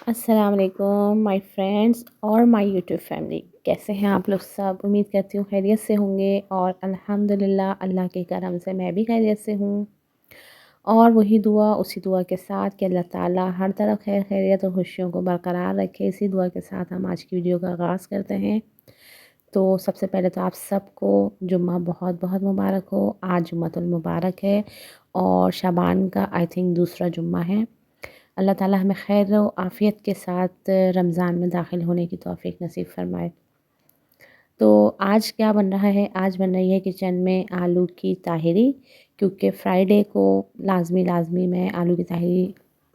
السلام علیکم my friends اور مائی یوٹیوب فیملی، کیسے ہیں آپ لوگ سب؟ امید کرتی ہوں خیریت سے ہوں گے، اور الحمدللہ اللہ کے کرم سے میں بھی خیریت سے ہوں۔ اور وہی دعا، اسی دعا کے ساتھ کہ اللہ تعالیٰ ہر طرف خیر خیریت اور خوشیوں کو برقرار رکھے، اسی دعا کے ساتھ ہم آج کی ویڈیو کا آغاز کرتے ہیں۔ تو سب سے پہلے تو آپ سب کو جمعہ بہت بہت مبارک ہو۔ آج جمعۃ المبارک ہے اور شعبان کا آئی تھنک دوسرا جمعہ ہے۔ اللہ تعالیٰ ہمیں خیر و عافیت کے ساتھ رمضان میں داخل ہونے کی توفیق نصیب فرمائے۔ تو آج کیا بن رہا ہے؟ آج بن رہی ہے کچن میں آلو کی طاہری، کیونکہ فرائیڈے کو لازمی میں آلو کی طاہری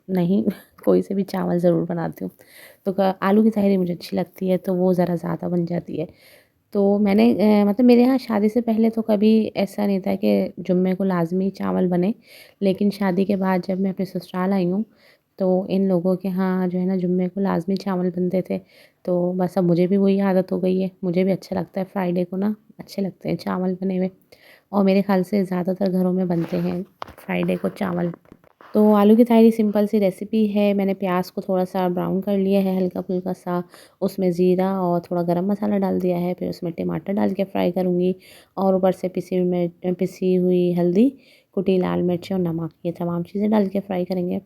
نہیں کوئی سے بھی چاول ضرور بناتی ہوں۔ تو آلو کی طاہری مجھے اچھی لگتی ہے، تو وہ ذرا زیادہ بن جاتی ہے۔ تو میں نے مطلب میرے یہاں شادی سے پہلے تو کبھی ایسا نہیں تھا کہ جمعے کو لازمی چاول بنے، لیکن شادی کے بعد جب میں اپنے سسرال آئی ہوں تو ان لوگوں کے ہاں جو ہے نا جمعے کو لازمی چاول بنتے تھے۔ تو بس اب مجھے بھی وہی عادت ہو گئی ہے، مجھے بھی اچھا لگتا ہے فرائیڈے کو نا، اچھے لگتے ہیں چاول بنے ہوئے، اور میرے خیال سے زیادہ تر گھروں میں بنتے ہیں فرائیڈے کو چاول۔ تو آلو کی طاہری سمپل سی ریسیپی ہے۔ میں نے پیاز کو تھوڑا سا براؤن کر لیا ہے، ہلکا پھلکا سا، اس میں زیرہ اور تھوڑا گرم مسالہ ڈال دیا ہے، پھر اس میں ٹماٹر ڈال کے فرائی کروں گی، اور اوپر سے پسی ہوئی ہلدی، کٹی لال مرچ اور نمک، یہ تمام چیزیں ڈال کے فرائی کریں گے۔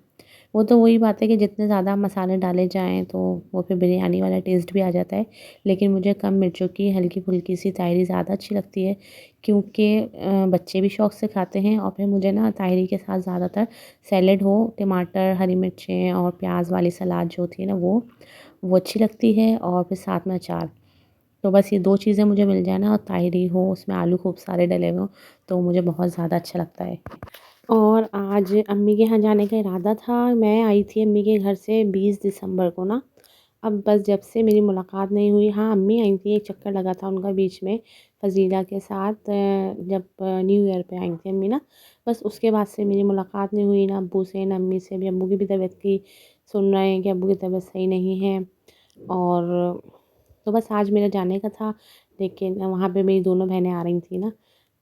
وہ تو وہی بات ہے کہ جتنے زیادہ مسالے ڈالے جائیں تو وہ پھر بریانی والا ٹیسٹ بھی آ جاتا ہے، لیکن مجھے کم مرچوں کی ہلکی پھلکی سی طاہری زیادہ اچھی لگتی ہے، کیونکہ بچے بھی شوق سے کھاتے ہیں، اور پھر مجھے نا طاہری کے ساتھ زیادہ تر سیلڈ ہو، ٹماٹر، ہری مرچیں اور پیاز والی سلاد جو ہوتی ہے نا وہ اچھی لگتی ہے، اور پھر ساتھ میں اچار۔ تو بس یہ دو چیزیں مجھے مل جائیں نا، اور طاہری ہو، اس میں آلو خوب سارے ڈلے ہوئے ہوں، تو مجھے بہت زیادہ اچھا لگتا ہے۔ اور آج امی کے یہاں جانے کا ارادہ تھا۔ میں آئی تھی امی کے گھر سے 20 دسمبر کو نا، اب بس جب سے میری ملاقات نہیں ہوئی۔ ہاں امی آئی تھیں، ایک چکر لگا تھا ان کا بیچ میں فضیلہ کے ساتھ، جب نیو ایئر پہ آئی تھیں امی نا، بس اس کے بعد سے میری ملاقات نہیں ہوئی، نہ ابو سے نہ امی سے بھی۔ ابو کی بھی طبیعت کی سن رہے ہیں کہ ابو کی طبیعت صحیح نہیں ہے، اور تو بس آج میرا جانے کا تھا، لیکن وہاں پہ میری دونوں بہنیں آ رہی تھیں نا،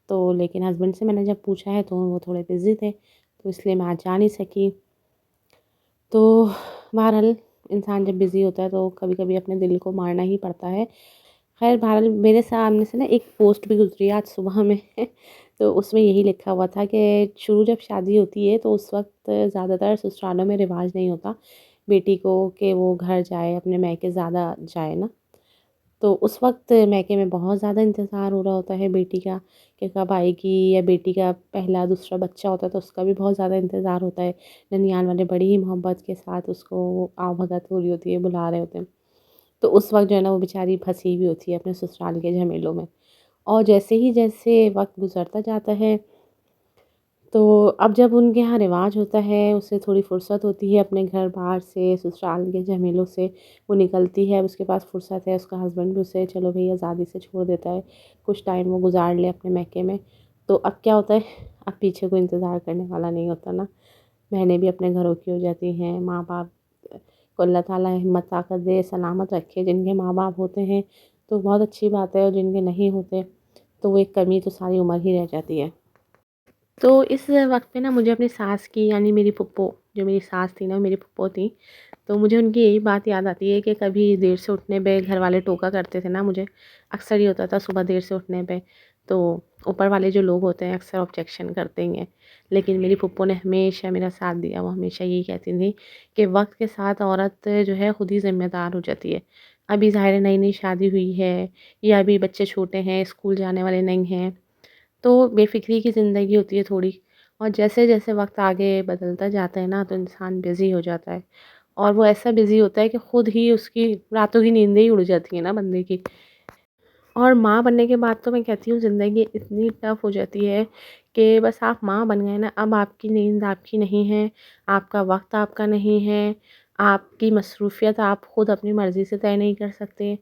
تو لیکن ہسبینڈ سے میں نے جب پوچھا ہے تو وہ تھوڑے بزی تھے، تو اس لیے میں آج جا نہیں سکی۔ تو بہرحال انسان جب بزی ہوتا ہے تو کبھی کبھی اپنے دل کو مارنا ہی پڑتا ہے۔ خیر بہرحال میرے سامنے سے نا ایک پوسٹ بھی گزری آج صبح میں تو اس میں یہی لکھا ہوا تھا کہ شروع جب شادی ہوتی ہے تو اس وقت زیادہ تر سسرالوں میں رواج نہیں ہوتا بیٹی کو کہ وہ گھر جائے، اپنے میکے زیادہ جائے نا، تو اس وقت میکے میں بہت زیادہ انتظار ہو رہا ہوتا ہے بیٹی کا کہ کب آئے گی، یا بیٹی کا پہلا دوسرا بچہ ہوتا ہے تو اس کا بھی بہت زیادہ انتظار ہوتا ہے۔ ننیال والے بڑی ہی محبت کے ساتھ اس کو آؤ بھگت ہو رہی ہوتی ہے، بلا رہے ہوتے ہیں، تو اس وقت جو ہے نا وہ بیچاری پھنسی ہوئی ہوتی ہے اپنے سسرال کے جھمیلوں میں۔ اور جیسے وقت گزرتا جاتا ہے تو اب جب ان کے یہاں رواج ہوتا ہے، اس سے تھوڑی فرصت ہوتی ہے اپنے گھر بار سے، سسرال کے جھمیلوں سے وہ نکلتی ہے، اس کے پاس فرصت ہے، اس کا ہسبینڈ بھی اسے چلو بھئی آزادی سے چھوڑ دیتا ہے، کچھ ٹائم وہ گزار لے اپنے میکے میں۔ تو اب کیا ہوتا ہے، اب پیچھے کوئی انتظار کرنے والا نہیں ہوتا نا، بہنیں بھی اپنے گھروں کی ہو جاتی ہیں، ماں باپ کو اللہ تعالیٰ ہمت طاقت دے، سلامت رکھے، جن کے ماں باپ ہوتے ہیں تو بہت اچھی بات ہے، اور جن کے نہیں ہوتے تو وہ ایک کمی تو ساری عمر ہی رہ جاتی ہے۔ تو اس وقت پہ نا مجھے اپنی ساس کی، یعنی میری پھپھو، جو میری ساس تھی نا میری پھپھو تھی، تو مجھے ان کی یہی بات یاد آتی ہے کہ کبھی دیر سے اٹھنے پہ گھر والے ٹوکا کرتے تھے نا مجھے، اکثر یہ ہوتا تھا صبح دیر سے اٹھنے پہ، تو اوپر والے جو لوگ ہوتے ہیں اکثر آبجیکشن کرتے ہی ہیں، لیکن میری پھپھو نے ہمیشہ میرا ساتھ دیا، وہ ہمیشہ یہی کہتی تھیں کہ وقت کے ساتھ عورت جو ہے خود ہی ذمہ دار ہو جاتی ہے۔ ابھی ظاہر ہے نئی نئی شادی ہوئی ہے، یا ابھی بچے چھوٹے ہیں، اسکول جانے والے نہیں ہیں، تو بے فکری کی زندگی ہوتی ہے تھوڑی، اور جیسے جیسے وقت آگے بدلتا جاتا ہے نا تو انسان بزی ہو جاتا ہے، اور وہ ایسا بزی ہوتا ہے کہ خود ہی اس کی راتوں کی نیندیں ہی اڑ جاتی ہیں نا بندے کی۔ اور ماں بننے کے بعد تو میں کہتی ہوں زندگی اتنی ٹف ہو جاتی ہے کہ بس آپ ماں بن گئے نا، اب آپ کی نیند آپ کی نہیں ہے، آپ کا وقت آپ کا نہیں ہے، آپ کی مصروفیت آپ خود اپنی مرضی سے طے نہیں کر سکتے،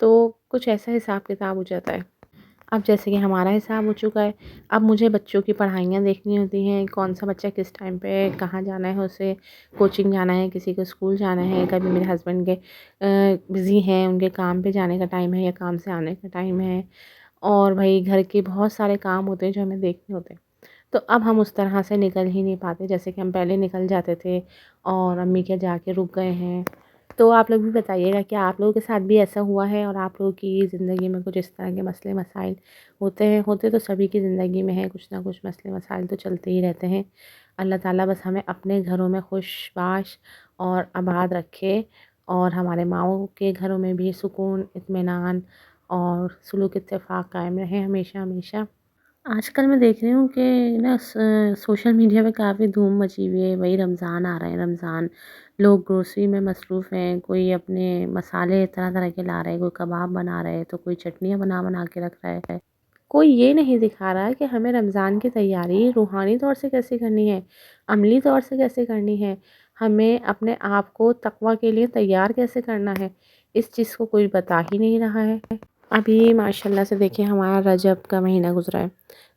تو کچھ ایسا حساب کتاب ہو جاتا ہے۔ اب جیسے کہ ہمارا حساب ہو چکا ہے، اب مجھے بچوں کی پڑھائیاں دیکھنی ہوتی ہیں، کون سا بچہ کس ٹائم پہ کہاں جانا ہے، اسے کوچنگ جانا ہے، کسی کو اسکول جانا ہے، کبھی میرے ہسبینڈ کے بزی ہیں، ان کے کام پہ جانے کا ٹائم ہے یا کام سے آنے کا ٹائم ہے، اور بھائی گھر کے بہت سارے کام ہوتے ہیں جو ہمیں دیکھنے ہوتے ہیں، تو اب ہم اس طرح سے نکل ہی نہیں پاتے جیسے کہ ہم پہلے نکل جاتے تھے، اور امی کے جا کے رک گئے ہیں، تو آپ لوگ بھی بتائیے گا کہ آپ لوگوں کے ساتھ بھی ایسا ہوا ہے، اور آپ لوگوں کی زندگی میں کچھ اس طرح کے مسئلے مسائل ہوتے ہیں. ہوتے تو سبھی کی زندگی میں ہیں، کچھ نہ کچھ مسئلے مسائل تو چلتے ہی رہتے ہیں. اللہ تعالیٰ بس ہمیں اپنے گھروں میں خوش باش اور آباد رکھے، اور ہمارے ماؤں کے گھروں میں بھی سکون، اطمینان اور سلوک اتفاق قائم رہے ہمیشہ ہمیشہ. آج کل میں دیکھ رہی ہوں کہ نا سوشل میڈیا پہ کافی دھوم مچی ہوئی ہے. وہی رمضان آ رہے ہیں، رمضان لوگ گروسری میں مصروف ہیں. کوئی اپنے مسالے طرح طرح کے لا رہے، کوئی کباب بنا رہے، تو کوئی چٹنیاں بنا کے رکھ رہا ہے. کوئی یہ نہیں دکھا رہا کہ ہمیں رمضان کی تیاری روحانی طور سے کیسے کرنی ہے، عملی طور سے کیسے کرنی ہے، ہمیں اپنے آپ کو تقویٰ کے لیے تیار کیسے کرنا ہے. اس چیز کو کوئی بتا ہی نہیں رہا ہے. ابھی ماشاءاللہ سے دیکھیں ہمارا رجب کا مہینہ گزرا ہے.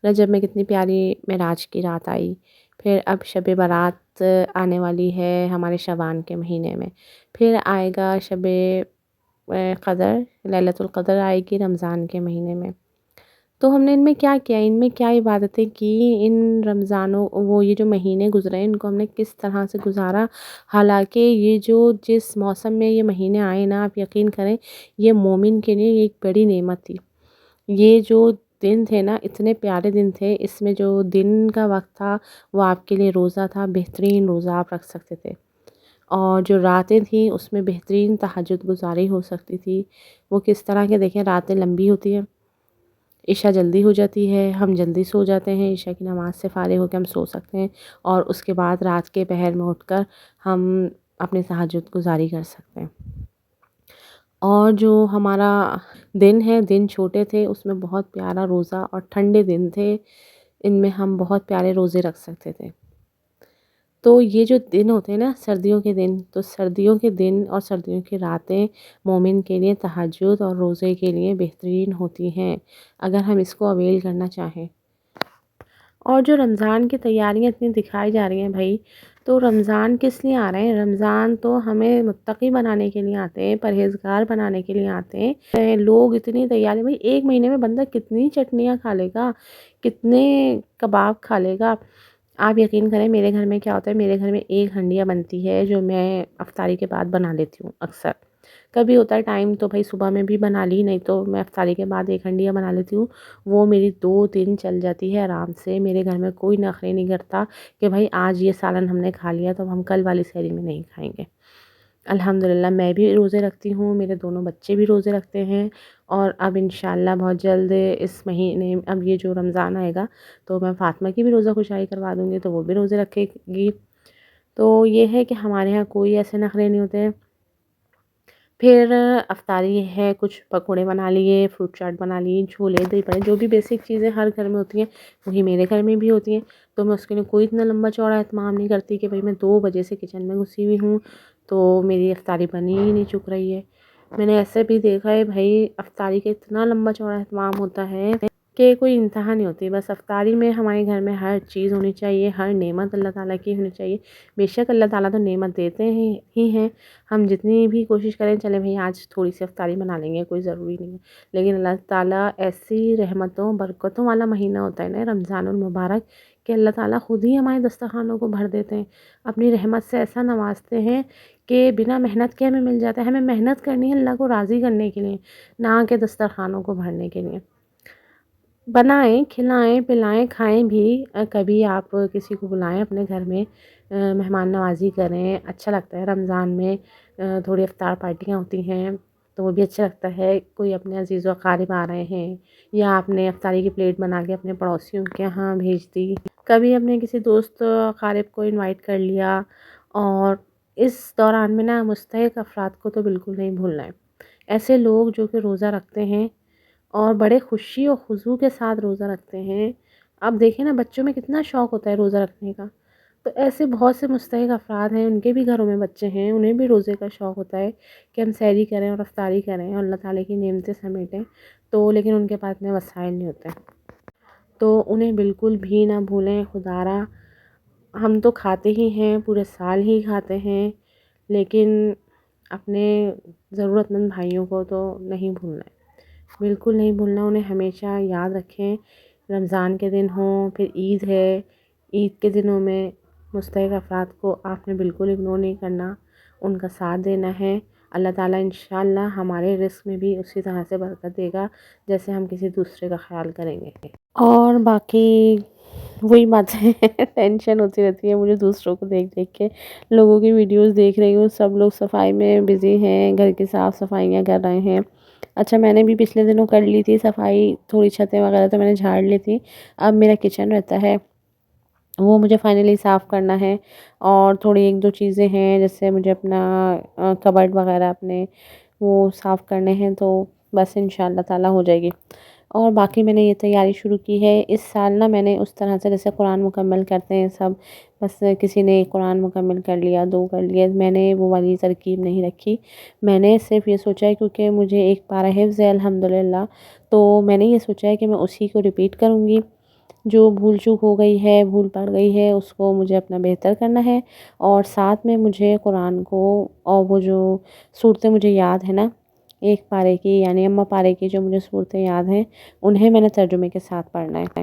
رجب میں کتنی پیاری معراج کی رات آئی. پھر اب شب برات آنے والی ہے ہمارے شعبان کے مہینے میں. پھر آئے گا شب قدر، لیلۃ القدر آئے گی رمضان کے مہینے میں. تو ہم نے ان میں کیا کیا، ان میں کیا عبادتیں کی، ان رمضانوں یہ جو مہینے گزرے ان کو ہم نے کس طرح سے گزارا. حالانکہ یہ جس موسم میں یہ مہینے آئے نا، آپ یقین کریں یہ مومن کے لیے ایک بڑی نعمت تھی. یہ جو دن تھے نا اتنے پیارے دن تھے. اس میں جو دن کا وقت تھا وہ آپ کے لیے روزہ تھا، بہترین روزہ آپ رکھ سکتے تھے. اور جو راتیں تھیں اس میں بہترین تہجد گزاری ہو سکتی تھی. وہ کس طرح کے دیکھیں راتیں لمبی ہوتی ہیں، عشاء جلدی ہو جاتی ہے، ہم جلدی سو جاتے ہیں، عشاء کی نماز سے فارغ ہو کے ہم سو سکتے ہیں، اور اس کے بعد رات کے پہر میں اٹھ کر ہم اپنی تہجد گزاری کر سکتے ہیں. اور جو ہمارا دن ہے، دن چھوٹے تھے، اس میں بہت پیارا روزہ اور ٹھنڈے دن تھے، ان میں ہم بہت پیارے روزے رکھ سکتے تھے. تو یہ جو دن ہوتے ہیں نا سردیوں کے دن، تو سردیوں کے دن اور سردیوں کی راتیں مومن کے لیے تہجد اور روزے کے لیے بہترین ہوتی ہیں اگر ہم اس کو اویل کرنا چاہیں. اور جو رمضان کی تیاریاں اتنی دکھائی جا رہی ہیں بھائی، تو رمضان کس لیے آ رہے ہیں؟ رمضان تو ہمیں متقی بنانے کے لیے آتے ہیں، پرہیزگار بنانے کے لیے آتے ہیں. لوگ اتنی تیاری، بھائی ایک مہینے میں بندہ کتنی چٹنیاں کھا لے گا، کتنے کباب کھا لے گا. آپ یقین کریں میرے گھر میں کیا ہوتا ہے، میرے گھر میں ایک ہنڈیا بنتی ہے جو میں افطاری کے بعد بنا لیتی ہوں. اکثر کبھی ہوتا ہے ٹائم تو بھائی صبح میں بھی بنا لی، نہیں تو میں افطاری کے بعد ایک ہنڈیا بنا لیتی ہوں. وہ میری 2 دن چل جاتی ہے آرام سے. میرے گھر میں کوئی نخرے نہیں کرتا کہ بھائی آج یہ سالن ہم نے کھا لیا تو ہم کل والی سحری میں نہیں کھائیں گے. الحمدللہ میں بھی روزے رکھتی ہوں، میرے دونوں بچے بھی روزے رکھتے ہیں. اور اب انشاءاللہ بہت جلد اس مہینے، اب یہ جو رمضان آئے گا تو میں فاطمہ کی بھی روزہ کشائی کروا دوں گی، تو وہ بھی روزے رکھے گی. تو یہ ہے کہ ہمارے ہاں کوئی ایسے نخرے نہیں ہوتے ہیں. پھر افطاری ہے، کچھ پکوڑے بنا لیے، فروٹ چاٹ بنا لی، چھولے دہی بڑے، جو بھی بیسک چیزیں ہر گھر میں ہوتی ہیں وہی میرے گھر میں بھی ہوتی ہیں. تو میں اس کے لیے کوئی اتنا لمبا چوڑا اہتمام نہیں کرتی کہ بھائی میں 2 بجے سے کچن میں گھسی ہوئی ہوں تو میری افطاری بنی ہی نہیں چک رہی ہے. میں نے ایسے بھی دیکھا ہے بھائی افطاری کا اتنا لمبا چوڑا اہتمام ہوتا ہے کہ کوئی انتہا نہیں ہوتی. بس افطاری میں ہمارے گھر میں ہر چیز ہونی چاہیے، ہر نعمت اللہ تعالیٰ کی ہونی چاہیے. بے شک اللہ تعالیٰ تو نعمت دیتے ہی ہیں، ہم جتنی بھی کوشش کریں چلیں بھائی آج تھوڑی سی افطاری بنا لیں گے، کوئی ضروری نہیں ہے. لیکن اللہ تعالیٰ ایسی رحمتوں برکتوں والا مہینہ ہوتا ہے نا رمضان المبارک، کہ اللہ تعالیٰ خود ہی ہمارے دسترخوانوں کو بھر دیتے ہیں، اپنی رحمت سے ایسا نوازتے ہیں کہ بنا محنت کے ہمیں مل جاتا ہے. ہمیں محنت کرنی ہے اللہ کو راضی کرنے کے لیے، نہ کہ دسترخوانوں کو بھرنے کے لیے. بنائیں، کھلائیں، پلائیں، کھائیں بھی. کبھی آپ کسی کو بلائیں اپنے گھر میں، مہمان نوازی کریں، اچھا لگتا ہے. رمضان میں تھوڑی افطار پارٹیاں ہوتی ہیں تو وہ بھی اچھا لگتا ہے. کوئی اپنے عزیز و اقارب آ رہے ہیں، یا آپ نے افطاری کی پلیٹ بنا کے اپنے پڑوسیوں کے یہاں بھیج دی، کبھی اپنے کسی دوست اقارب کو انوائٹ کر لیا. اور اس دوران میں نا مستحق افراد کو تو بالکل نہیں بھولنا ہے. ایسے لوگ جو کہ روزہ رکھتے ہیں اور بڑے خوشی و خضوع کے ساتھ روزہ رکھتے ہیں. اب دیکھیں نا بچوں میں کتنا شوق ہوتا ہے روزہ رکھنے کا. تو ایسے بہت سے مستحق افراد ہیں، ان کے بھی گھروں میں بچے ہیں، انہیں بھی روزے کا شوق ہوتا ہے کہ ہم سحری کریں اور افطاری کریں اور اللہ تعالیٰ کی نعمتیں سمیٹیں. تو لیکن ان کے پاس اتنے وسائل نہیں ہوتے، تو انہیں بالکل بھی نہ بھولیں. خدا را ہم تو کھاتے ہی ہیں، پورے سال ہی کھاتے ہیں، لیکن اپنے ضرورت مند بھائیوں کو تو نہیں بھولنا ہے، بالکل نہیں بھولنا. انہیں ہمیشہ یاد رکھیں. رمضان کے دن ہوں، پھر عید ہے، عید کے دنوں میں مستحق افراد کو آپ نے بالکل اگنور نہیں کرنا. ان کا ساتھ دینا ہے۔ اللہ تعالیٰ انشاءاللہ ہمارے رزق میں بھی اسی طرح سے برکت دے گا جیسے ہم کسی دوسرے کا خیال کریں گے۔ اور باقی وہی باتیں ٹینشن ہوتی رہتی ہے مجھے دوسروں کو دیکھ دیکھ کے، لوگوں کی ویڈیوز دیکھ رہی ہوں، سب لوگ صفائی میں بزی ہیں، گھر کی صاف صفائیاں کر رہے ہیں۔ اچھا میں نے بھی پچھلے دنوں کر لی تھی صفائی، تھوڑی چھتیں وغیرہ تو میں نے جھاڑ لی تھی۔ اب میرا کچن رہتا ہے وہ مجھے فائنلی صاف کرنا ہے، اور تھوڑی ایک دو چیزیں ہیں جیسے مجھے اپنا کبرڈ وغیرہ اپنے وہ صاف کرنے ہیں، تو بس انشاءاللہ تعالیٰ ہو جائے گی۔ اور باقی میں نے یہ تیاری شروع کی ہے اس سال نا، میں نے اس طرح سے جیسے قرآن مکمل کرتے ہیں سب، بس کسی نے قرآن مکمل کر لیا، 2 کر لیا، میں نے وہ والی ترکیب نہیں رکھی۔ میں نے صرف یہ سوچا ہے کیونکہ مجھے ایک پارہ حفظ ہے الحمدللہ، تو میں نے یہ سوچا ہے کہ میں اسی کو ریپیٹ کروں گی۔ جو بھول چوک ہو گئی ہے، بھول پڑ گئی ہے، اس کو مجھے اپنا بہتر کرنا ہے، اور ساتھ میں مجھے قرآن کو اور وہ جو صورتیں مجھے یاد ہیں نا ایک پارے کی، یعنی اماں پارے کی جو مجھے صورتیں یاد ہیں، انہیں میں نے ترجمے کے ساتھ پڑھنا ہے،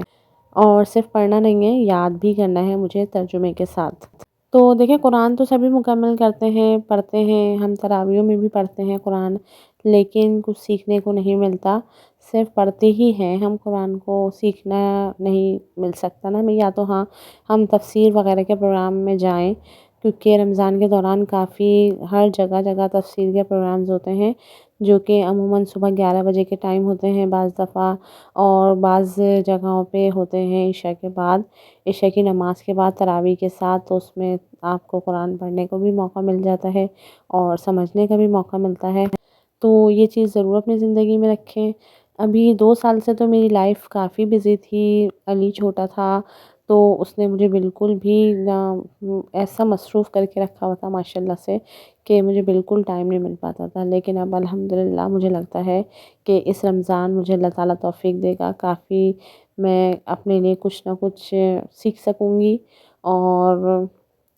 اور صرف پڑھنا نہیں ہے، یاد بھی کرنا ہے مجھے ترجمے کے ساتھ۔ تو دیکھیں قرآن تو سبھی مکمل کرتے ہیں، پڑھتے ہیں، ہم تراویحوں میں بھی پڑھتے ہیں قرآن، لیکن کچھ سیکھنے کو نہیں ملتا، صرف پڑھتے ہی ہیں ہم قرآن کو، سیکھنا نہیں مل سکتا نا ہمیں، یا تو ہاں ہم تفسیر وغیرہ کے پروگرام میں جائیں، کیونکہ رمضان کے دوران کافی ہر جگہ جگہ تفسیر کے پروگرامز ہوتے ہیں، جو کہ عموماً صبح 11 بجے کے ٹائم ہوتے ہیں بعض دفعہ، اور بعض جگہوں پہ ہوتے ہیں عشاء کے بعد، عشاء کی نماز کے بعد تراویح کے ساتھ، تو اس میں آپ کو قرآن پڑھنے کو بھی موقع مل جاتا ہے اور سمجھنے کا بھی موقع ملتا ہے، تو یہ چیز ضرور اپنی زندگی میں رکھیں۔ ابھی 2 سال سے تو میری لائف کافی بزی تھی، علی چھوٹا تھا تو اس نے مجھے بالکل بھی ایسا مصروف کر کے رکھا ہوا تھا ماشاءاللہ سے کہ مجھے بالکل ٹائم نہیں مل پاتا تھا، لیکن اب الحمدللہ مجھے لگتا ہے کہ اس رمضان مجھے اللہ تعالیٰ توفیق دے گا، کافی میں اپنے لیے کچھ نہ کچھ سیکھ سکوں گی، اور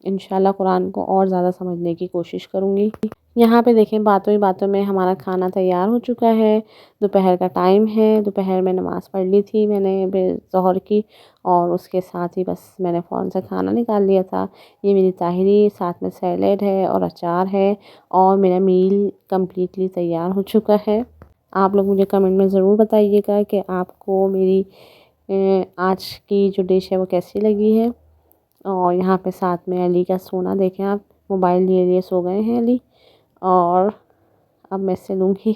انشاءاللہ قرآن کو اور زیادہ سمجھنے کی کوشش کروں گی۔ یہاں پہ دیکھیں باتوں ہی باتوں میں ہمارا کھانا تیار ہو چکا ہے، دوپہر کا ٹائم ہے، دوپہر میں نماز پڑھ لی تھی میں نے ظہر کی، اور اس کے ساتھ ہی بس میں نے فوراً سے کھانا نکال لیا تھا۔ یہ میری طاہری، ساتھ میں سیلیڈ ہے اور اچار ہے، اور میرا میل کمپلیٹلی تیار ہو چکا ہے۔ آپ لوگ مجھے کمنٹ میں ضرور بتائیے گا کہ آپ کو میری آج کی جو ڈش ہے وہ کیسی لگی ہے۔ اور یہاں پہ ساتھ میں علی کا سونا دیکھیں آپ، موبائل لیے لیے سو گئے ہیں علی، اور اب میں اس سے لوں گی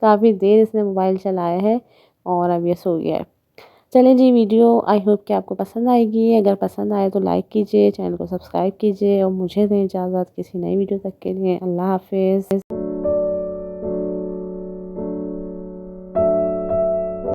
کافی دیر اس نے موبائل چلایا ہے اور اب یہ سو گیا ہے۔ چلیں جی، ویڈیو آئی ہوپ کہ آپ کو پسند آئے گی، اگر پسند آئے تو لائک کیجئے، چینل کو سبسکرائب کیجئے، اور مجھے دیں اجازت کسی نئی ویڈیو تک کے لیے۔ اللہ حافظ۔